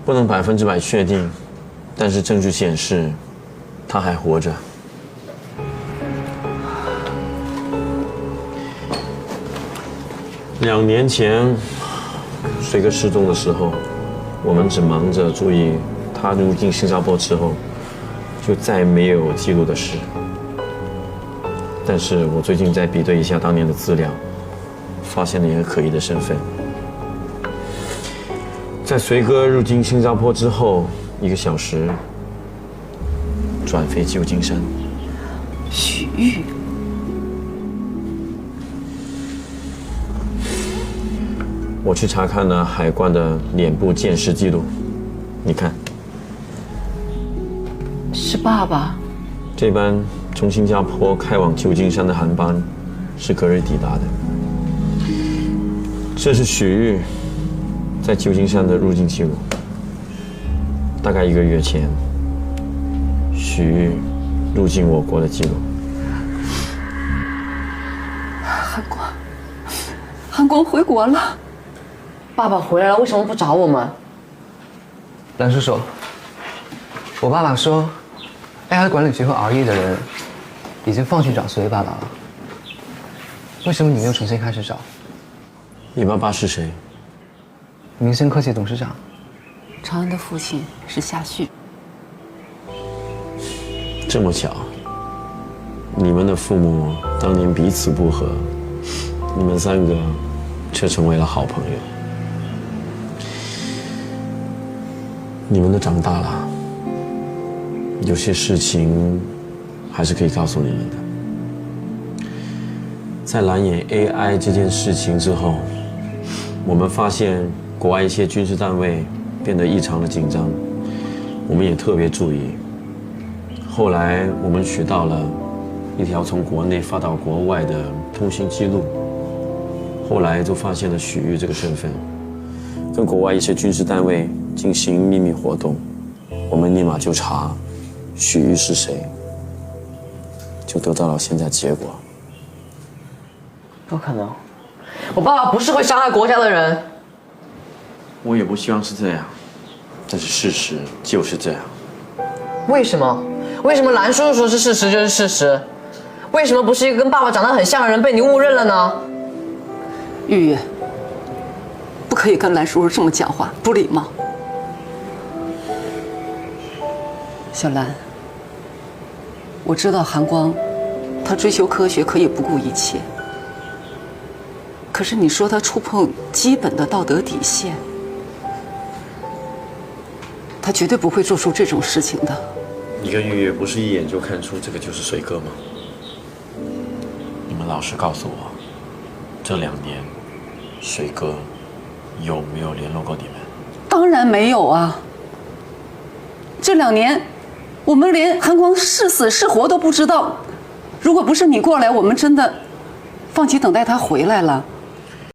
不能100%确定，但是证据显示，他还活着。2年前，水哥失踪的时候，我们只忙着注意他入境新加坡之后，就再没有记录的事。但是我最近在比对一下当年的资料，发现了一个可疑的身份。在随哥入境新加坡之后1个小时，转飞旧金山。许玉，我去查看了海关的脸部鉴识记录，你看，是爸爸。这班从新加坡开往旧金山的航班是隔日抵达的。这是许玉在旧金山的入境记录。大概1个月前，许玉入境我国的记录。韩光回国了。爸爸回来了，为什么不找我们？蓝叔叔，我爸爸说 ，AI 管理局和 RE 的人已经放弃找随爸爸了。为什么你没有重新开始找？你爸爸是谁？明星科技董事长。长安的父亲是夏旭。这么巧，你们的父母当年彼此不和，你们3个却成为了好朋友。你们都长大了，有些事情还是可以告诉你们的。在蓝眼 AI 这件事情之后，我们发现国外一些军事单位变得异常的紧张，我们也特别注意。后来我们取到了一条从国内发到国外的通信记录，后来就发现了许玉这个身份，跟国外一些军事单位进行秘密活动，我们立马就查许玉是谁，就得到了现在结果。不可能，我爸爸不是会伤害国家的人。我也不希望是这样，但是事实就是这样。为什么？为什么蓝叔叔说是事实就是事实？为什么不是一个跟爸爸长得很像的人被你误认了呢？玉玉，不可以跟蓝叔叔这么讲话，不礼貌。小兰，我知道韩光，他追求科学可以不顾一切，可是你说他触碰基本的道德底线，他绝对不会做出这种事情的。你跟玉玉不是一眼就看出这个就是水哥吗？你们老实告诉我，这2年，水哥有没有联络过你们？当然没有啊！这2年，我们连韩光是死是活都不知道。如果不是你过来，我们真的放弃等待他回来了。